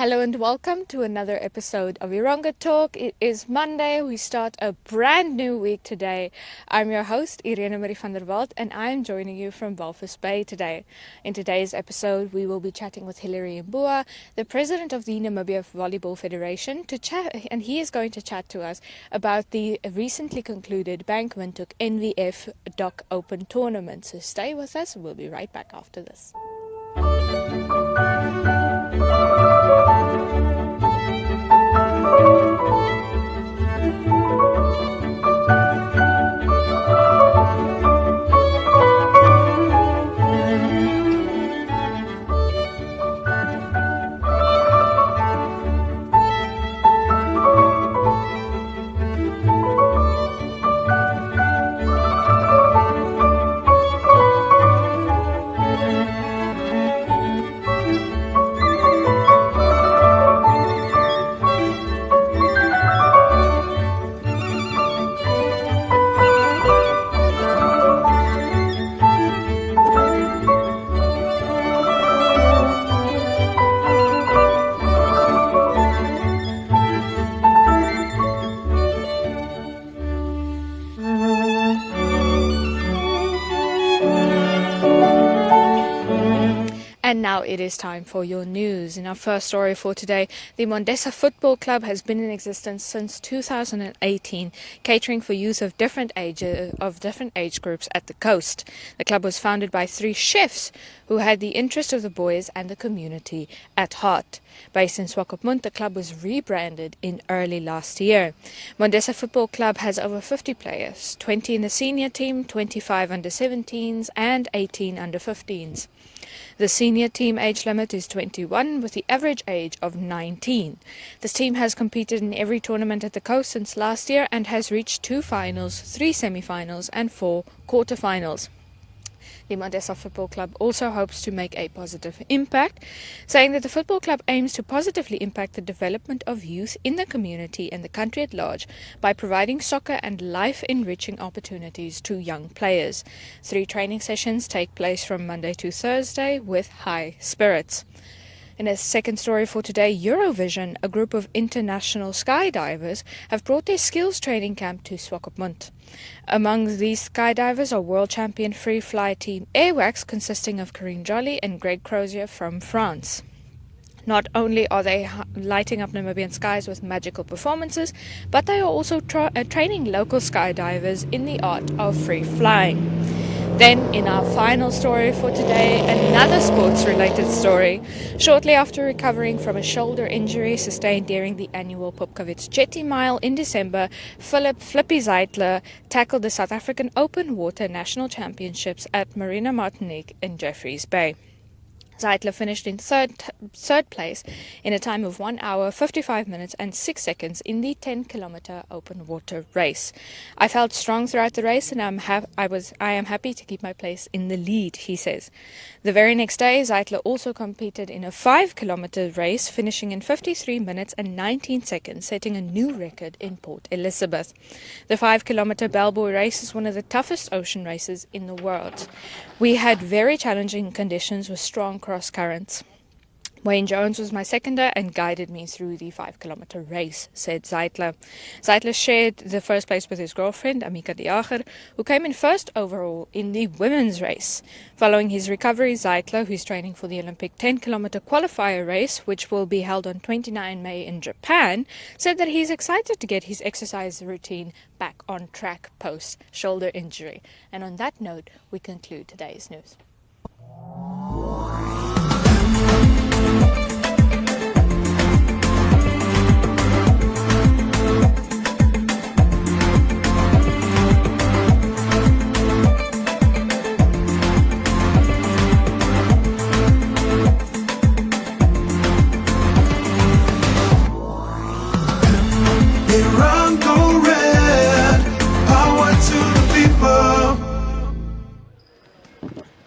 Hello and welcome to another episode of Erongo Talk. It is Monday. We start a brand new week today. I'm your host, Irene Marie van der Walt, and I'm joining you from Walvis Bay today. In today's episode, we will be chatting with Hilary Imbuwa, the president of the Namibian Volleyball Federation, and he is going to chat to us about the recently concluded Bank Windhoek NVF Dock Open tournament. So stay with us. We'll be right back after this. And now it is time for your news. In our first story for today, the Mondesa Football Club has been in existence since 2018, catering for youth of different age groups at the coast. The club was founded by 3 chefs who had the interest of the boys and the community at heart. Based in Swakopmund, the club was rebranded in early last year. Mondesa Football Club has over 50 players, 20 in the senior team, 25 under 17s and 18 under 15s. The senior team age limit is 21 with the average age of 19. This team has competed in every tournament at the coast since last year and has reached 2 finals, 3 semi-finals and 4 quarter-finals. The Mondesa Football Club also hopes to make a positive impact, saying that the football club aims to positively impact the development of youth in the community and the country at large by providing soccer and life-enriching opportunities to young players. 3 training sessions take place from Monday to Thursday with high spirits. In a second story for today, Eurovision, a group of international skydivers, have brought their skills training camp to Swakopmund. Among these skydivers are world champion free fly team Airwax, consisting of Corinne Jolly and Greg Crozier from France. Not only are they lighting up Namibian skies with magical performances, but they are also training local skydivers in the art of free flying. Then, in our final story for today, another sports-related story. Shortly after recovering from a shoulder injury sustained during the annual Popkowitz Jetty Mile in December, Flippy Zeitler tackled the South African Open Water National Championships at Marina Martinique in Jeffreys Bay. Zeitler finished in third place in a time of 1 hour, 55 minutes and 6 seconds in the 10-kilometer open water race. I felt strong throughout the race and I am happy to keep my place in the lead, he says. The very next day, Zeitler also competed in a 5-kilometer race, finishing in 53 minutes and 19 seconds, setting a new record in Port Elizabeth. The 5-kilometer bellboy race is one of the toughest ocean races in the world. We had very challenging conditions with strong cross currents. Wayne Jones was my seconder and guided me through the 5-kilometer race, said Zeitler. Zeitler shared the first place with his girlfriend, Amika de Jager, who came in first overall in the women's race. Following his recovery, Zeitler, who's training for the Olympic 10-kilometer qualifier race, which will be held on 29 May in Japan, said that he's excited to get his exercise routine back on track post-shoulder injury. And on that note, we conclude today's news. Erongo red, power to the people.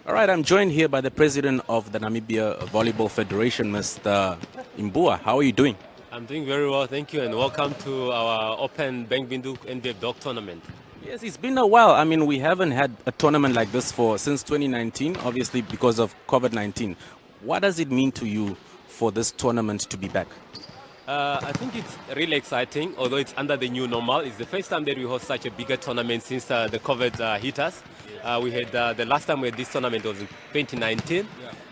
All right, I'm joined here by the president of the Namibian Volleyball Federation, Mr. Imbuwa. How are you doing? I'm doing very well, thank you, and welcome to our Open Bank Windhoek NVF Dock tournament. Yes, it's been a while. I mean, we haven't had a tournament like this since 2019, obviously because of COVID-19. What does it mean to you for this tournament to be back? I think it's really exciting, although it's under the new normal. It's the first time that we host such a bigger tournament since the COVID hit us. We had the last time we had this tournament was in 2019,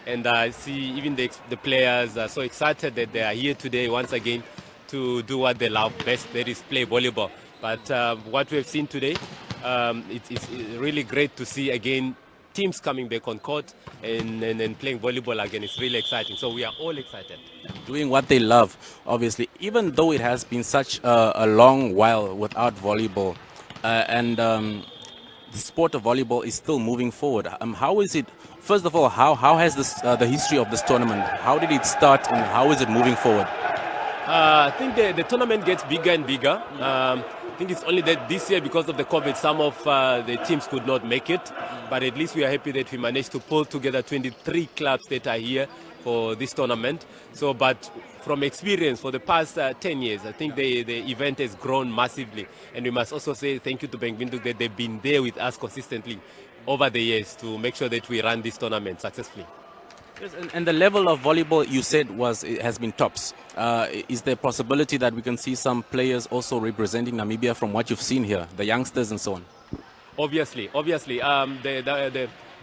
and I see even the players are so excited that they are here today once again to do what they love best, that is play volleyball. But what we have seen today, it's really great to see again teams coming back on court and playing volleyball again. It's really exciting. So we are all excited. Doing what they love, obviously, even though it has been such a long while without volleyball, and the sport of volleyball is still moving forward. How is it, first of all, how has this, the history of this tournament, how did it start and how is it moving forward? I think the tournament gets bigger and bigger. I think it's only that this year, because of the COVID, some of the teams could not make it. But at least we are happy that we managed to pull together 23 clubs that are here for this tournament. So, but from experience, for the past 10 years, I think the event has grown massively. And we must also say thank you to Windhoek that they've been there with us consistently over the years to make sure that we run this tournament successfully. Yes, and the level of volleyball you said has been tops. Is there a possibility that we can see some players also representing Namibia from what you've seen here, the youngsters and so on? Obviously,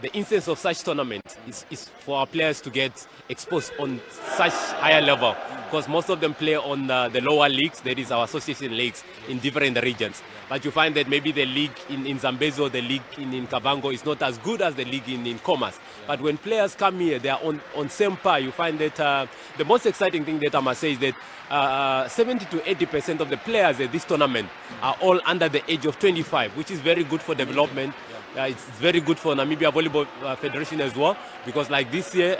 the instance of such tournaments is for our players to get exposed on such higher level, because most of them play on the lower leagues, that is our association leagues in different regions. But you find that maybe the league in Zambezi or the league in Kavango is not as good as the league in Commerce. But when players come here, they are on same par. You find that the most exciting thing that I must say is that 70 to 80% of the players at this tournament are all under the age of 25, which is very good for development. It's very good for Namibian Volleyball Federation as well, because like this year,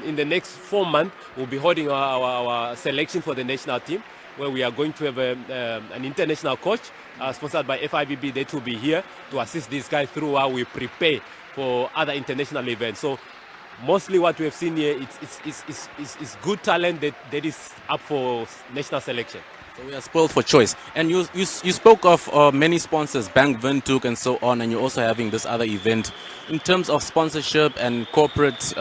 in the next 4 months, we'll be holding our selection for the national team, where we are going to have an international coach sponsored by FIVB that will be here to assist these guys through how we prepare for other international events. So mostly what we have seen here is good talent that is up for national selection. So we are spoiled for choice. And you spoke of many sponsors, Bank Windhoek and so on, and you're also having this other event. In terms of sponsorship and corporate,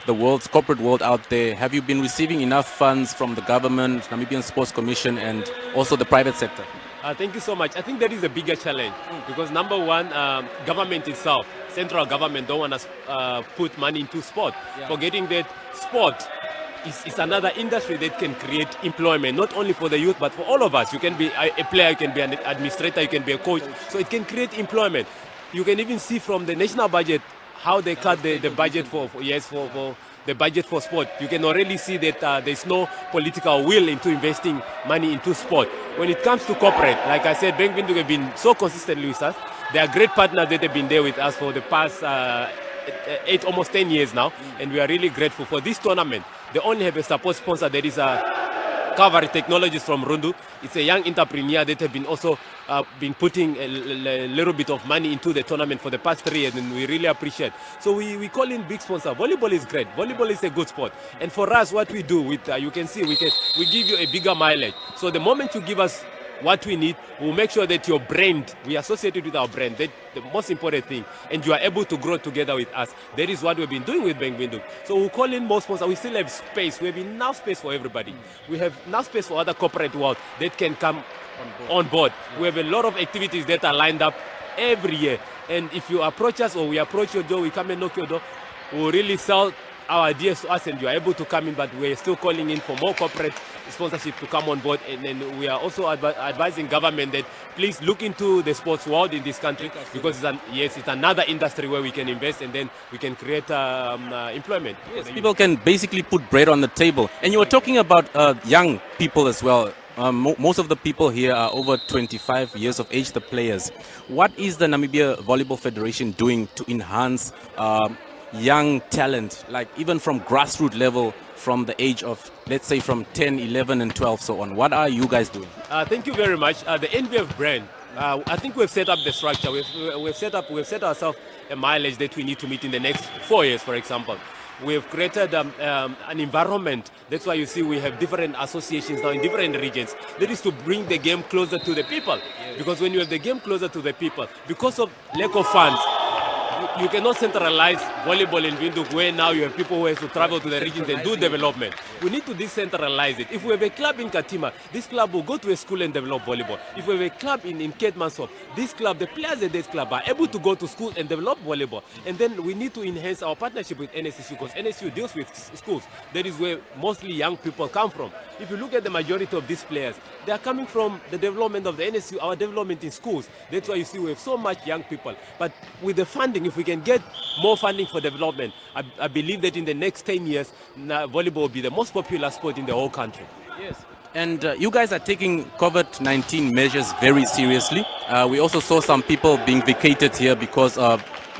the corporate world out there, have you been receiving enough funds from the government, Namibian Sports Commission, and also the private sector? Thank you so much. I think that is a bigger challenge because number one, government itself, central government don't want to put money into sport. Forgetting that sport is another industry that can create employment, not only for the youth, but for all of us. You can be a player, you can be an administrator, you can be a coach. So it can create employment. You can even see from the national budget how they cut the budget for the budget for sport. You can already see that there's no political will into investing money into sport. When it comes to corporate, like I said, Bank Windhoek have been so consistently with us. They are great partners that have been there with us for the past almost 10 years now, and we are really grateful for this tournament. They only have a support sponsor that is Cavalry Technologies from Rundu. It's a young entrepreneur that have been also been putting a little bit of money into the tournament for the past 3 years, and we really appreciate. So we call in big sponsor. Volleyball is great. Volleyball is a good sport, and for us, what we do with you can see we give you a bigger mileage. So the moment you give us what we need, we'll make sure that your brand, we associate it with our brand. That's the most important thing. And you are able to grow together with us. That is what we've been doing with Bank Windhoek. So we'll call in more sponsors. We still have space. We have enough space for everybody. We have enough space for other corporate world that can come on board. We have a lot of activities that are lined up every year. And if you approach us or we approach your door, we come and knock your door, we'll really sell our ideas to us and you are able to come in, but we're still calling in for more corporate sponsorship to come on board. And then we are also advising government that please look into the sports world in this country, because it's another industry where we can invest and then we can create employment. Yes, people can basically put bread on the table. And you were talking about young people as well. Most of the people here are over 25 years of age, the players. What is the Namibia Volleyball Federation doing to enhance young talent, like even from grassroots level, from the age of, let's say, from 10, 11 and 12, so on? What are you guys doing? Thank you very much. The NVF brand, I think we've set up the structure. We've set ourselves a mileage that we need to meet in the next 4 years, for example. We've created an environment. That's why you see we have different associations now in different regions. That is to bring the game closer to the people. Because when you have the game closer to the people, because of lack of funds, you cannot centralize volleyball in Windhoek where now you have people who have to travel to the regions and do development. We need to decentralize it. If we have a club in Katima, this club will go to a school and develop volleyball. If we have a club in Ketmansop, this club, the players at this club are able to go to school and develop volleyball. And then we need to enhance our partnership with NSU because NSU deals with schools. That is where mostly young people come from. If you look at the majority of these players, they are coming from the development of the NSU, our development in schools. That's why you see we have so much young people. But with the funding, if we can get more funding for development, I believe that in the next 10 years, volleyball will be the most popular sport in the whole country. Yes. And you guys are taking COVID-19 measures very seriously. We also saw some people being vacated here because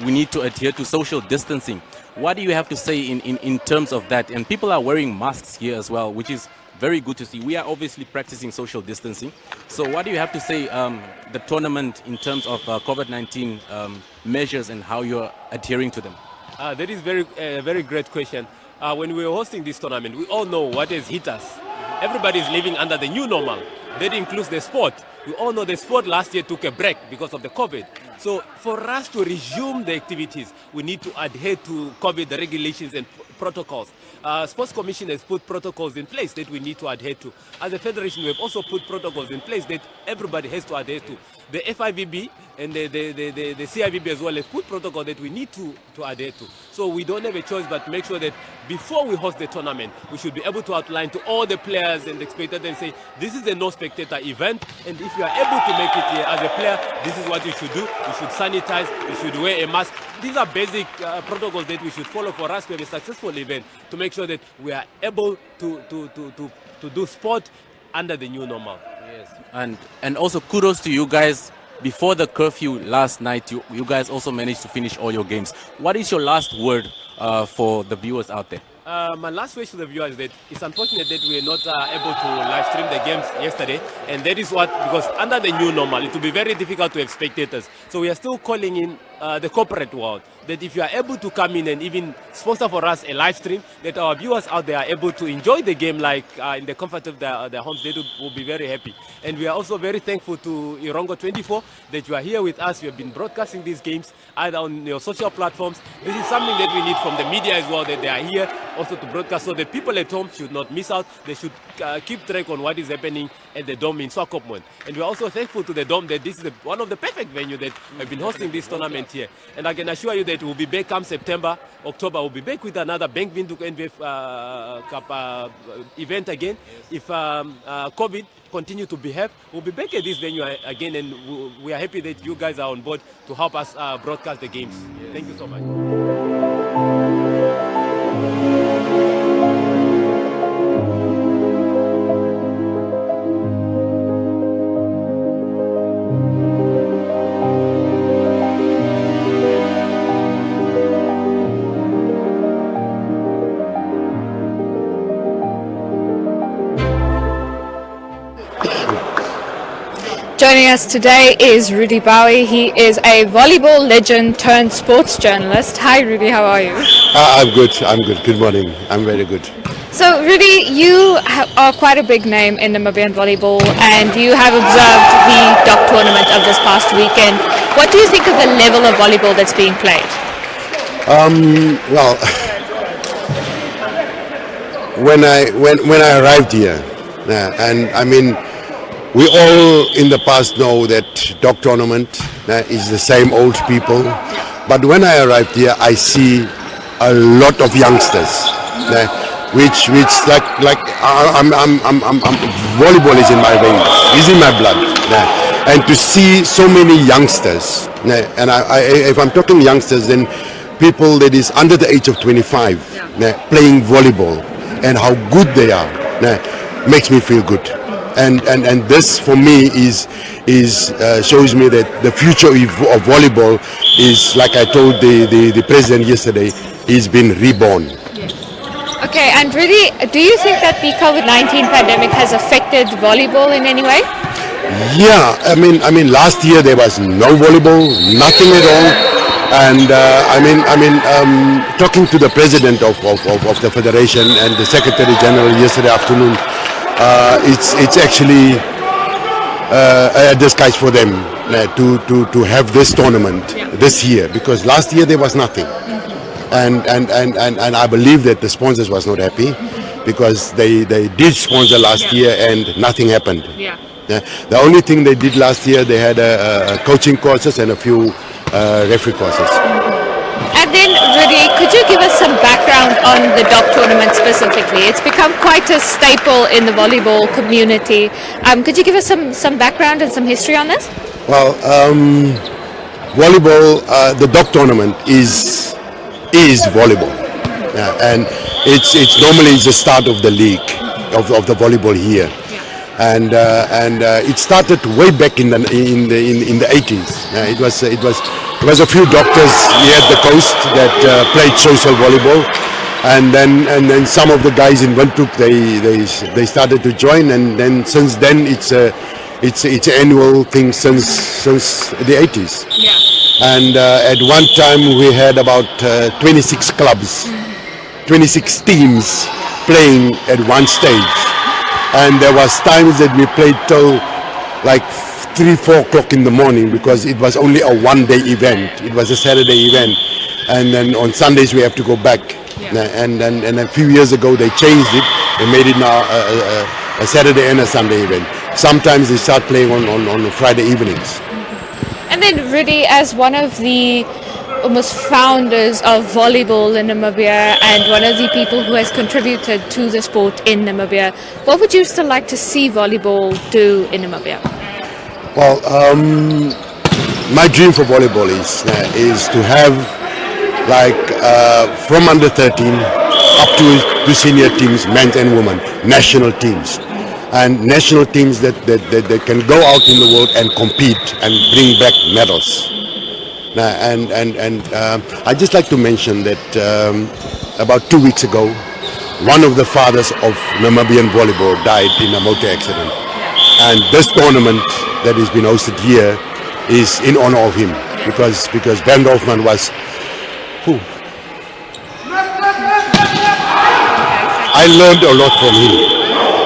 we need to adhere to social distancing. What do you have to say in terms of that? And people are wearing masks here as well, which is very good to see. We are obviously practicing social distancing. So what do you have to say the tournament in terms of COVID-19 measures and how you're adhering to them? That is a very great question. When we were hosting this tournament, we all know what has hit us. Everybody is living under the new normal. That includes the sport. We all know the sport last year took a break because of the COVID. So for us to resume the activities, we need to adhere to COVID regulations and protocols. Sports Commission has put protocols in place that we need to adhere to. As a federation, we have also put protocols in place that everybody has to adhere to. The FIVB and the CIVB as well has put protocols that we need to adhere to. So we don't have a choice but make sure that before we host the tournament, we should be able to outline to all the players and the spectators and say, this is a no-spectator event, and if you are able to make it here as a player, this is what you should do. You should sanitize, you should wear a mask. These are basic protocols that we should follow for us to have a successful event, to make sure that we are able to do sport under the new normal. Yes. And also kudos to you guys. Before the curfew last night, you guys also managed to finish all your games. What is your last word for the viewers out there? My last wish to the viewers is that it's unfortunate that we were not able to live stream the games yesterday, and that is because under the new normal, it will be very difficult to have spectators. So we are still calling in the corporate world that if you are able to come in and even sponsor for us a live stream, that our viewers out there are able to enjoy the game like in the comfort of their homes, they will be very happy. And we are also very thankful to Erongo 24 that you are here with us. You have been broadcasting these games either on your social platforms. This is something that we need from the media as well, that they are here also to broadcast so that people at home should not miss out. They should keep track on what is happening at the Dome in Swakopmund. And we are also thankful to the Dome that this is one of the perfect venues that have been hosting this tournament here. And I can assure you that we'll be back come September, October. We'll be back with another Bank Windhoek NVF Cup event again. If COVID continue to behave, we'll be back at this venue again, and we are happy that you guys are on board to help us broadcast the games. Yes. Thank you so much. Joining us today is Rudy Bowie. He is a volleyball legend turned sports journalist. Hi Rudy, how are you? I'm good. Good morning. I'm very good. So Rudy, you are quite a big name in Namibian volleyball, and you have observed the DOC tournament of this past weekend. What do you think of the level of volleyball that's being played? Well, when I arrived here, and I mean, we all in the past know that DOC tournament is the same old people, but when I arrived here, I see a lot of youngsters, which like volleyball is in my veins, is in my blood, and to see so many youngsters, and if I'm talking youngsters, then people that is under the age of 25 playing volleyball and how good they are, makes me feel good. And this for me is shows me that the future of volleyball is, like I told the president yesterday, is been reborn. Okay, and really, do you think that the COVID-19 pandemic has affected volleyball in any way? Yeah, I mean last year there was no volleyball, nothing at all, and talking to the president of the federation and the secretary general yesterday afternoon. It's actually a disguise for them to have this tournament this year, because last year there was nothing. And I believe that the sponsors was not happy because they did sponsor last year and nothing happened. Yeah. The only thing they did last year, they had coaching courses and a few referee courses. And then, Rudy, could you give us some background on the DOC tournament specifically? It's become quite a staple in the volleyball community. Could you give us some background and some history on this? Well, volleyball, the DOC tournament is volleyball, and it's normally the start of the league of the volleyball here, and it started way back in the 80s. It was a few doctors here at the coast that played social volleyball, and then some of the guys in Windhoek they started to join, and then since then it's an annual thing since the 80s. Yeah. And at one time we had about 26 clubs, 26 teams playing at one stage. And there was times that we played till like 3-4 o'clock in the morning because it was only a one-day event. It was a Saturday event. And then on Sundays we have to go back. And a few years ago they changed it. They made it now a Saturday and a Sunday event. Sometimes they start playing on Friday evenings. And then, Rudy, as one of the almost founders of volleyball in Namibia and one of the people who has contributed to the sport in Namibia, what would you still like to see volleyball do in Namibia? Well, my dream for volleyball is to have from under 13 up to senior teams, men and women, national teams. And national teams that can go out in the world and compete and bring back medals. I'd just like to mention that about 2 weeks ago, one of the fathers of Namibian volleyball died in a motor accident. And this tournament that has been hosted here is in honor of him because Bernd Hoffman was... I learned a lot from him.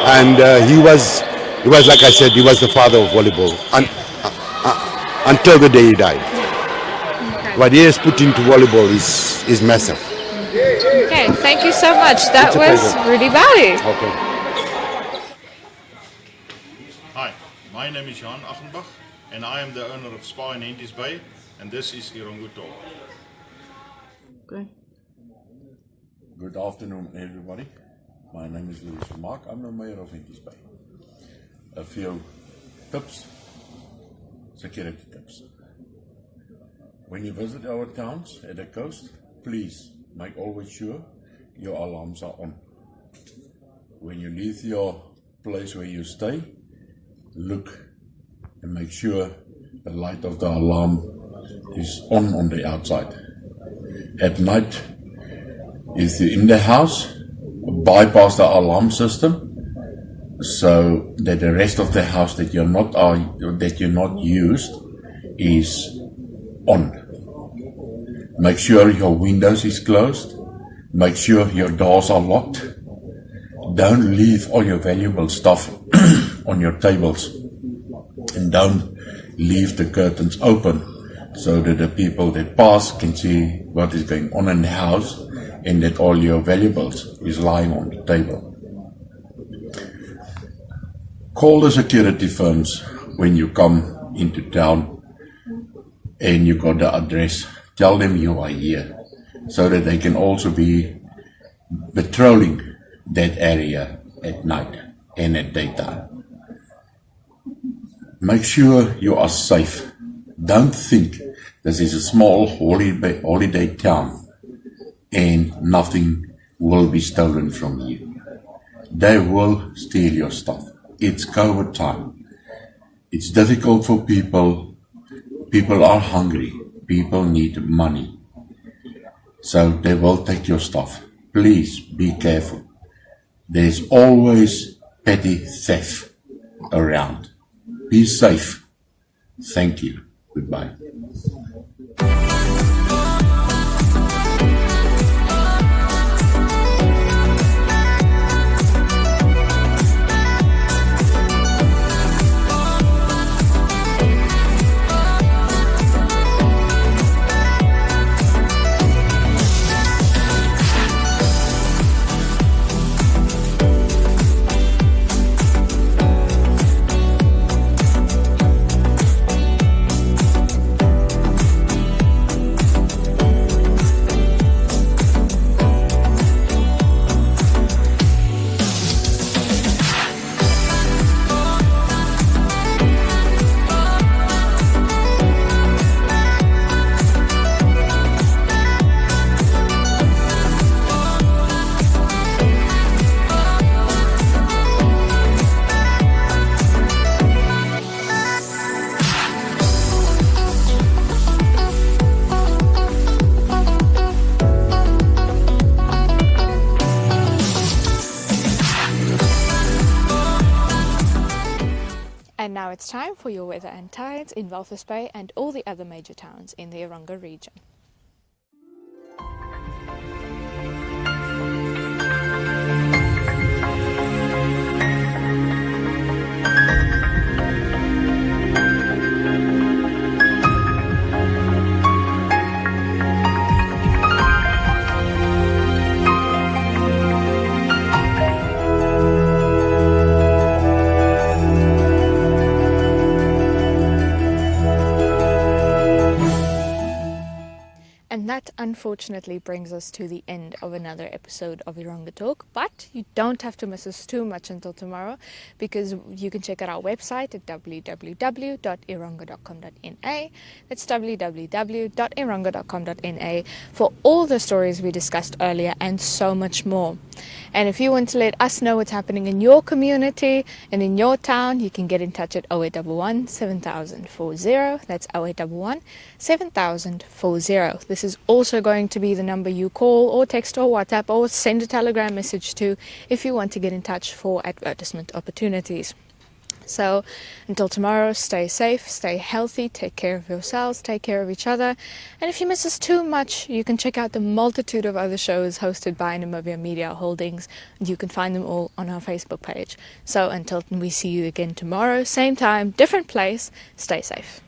And he was, like I said, he was the father of volleyball until the day he died. Okay. What he has put into volleyball is massive. Okay, thank you so much. That was pleasure. Rudy Bali. Okay. Hi, my name is Jan Achenbach and I am the owner of Spa in Walvis Bay, and this is Erongo Talk. Okay. Good afternoon, everybody. My name is Louis Vermaak. I'm the mayor of Walvis Bay. A few tips, security tips. When you visit our towns at the coast, please make always sure your alarms are on. When you leave your place where you stay, look and make sure the light of the alarm is on the outside. At night, if you're in the house, bypass the alarm system so that the rest of the house that you're not used is on. Make sure your windows is closed. Make sure your doors are locked. Don't leave all your valuable stuff on your tables, and don't leave the curtains open so that the people that pass can see what is going on in the house and that all your valuables is lying on the table. Call the security firms when you come into town and you got the address. Tell them you are here so that they can also be patrolling that area at night and at daytime. Make sure you are safe. Don't think this is a small holiday town and nothing will be stolen from you. They will steal your stuff. It's COVID time. It's difficult for people. People are hungry. People need money. So they will take your stuff. Please be careful. There's always petty theft around. Be safe. Thank you. Goodbye. And now it's time for your weather and tides in Walvis Bay and all the other major towns in the Erongo region. And that unfortunately brings us to the end of another episode of Erongo Talk. But you don't have to miss us too much until tomorrow, because you can check out our website at www.erongo.com.na. That's www.erongo.com.na for all the stories we discussed earlier and so much more. And if you want to let us know what's happening in your community and in your town, you can get in touch at 0811 7000 40. That's 0811 7000 40. This is also going to be the number you call or text or WhatsApp or send a Telegram message to if you want to get in touch for advertisement opportunities. So until tomorrow, stay safe, stay healthy, take care of yourselves, take care of each other. And if you miss us too much, you can check out the multitude of other shows hosted by Namibian Media Holdings. You can find them all on our Facebook page. So until we see you again tomorrow, same time, different place, stay safe.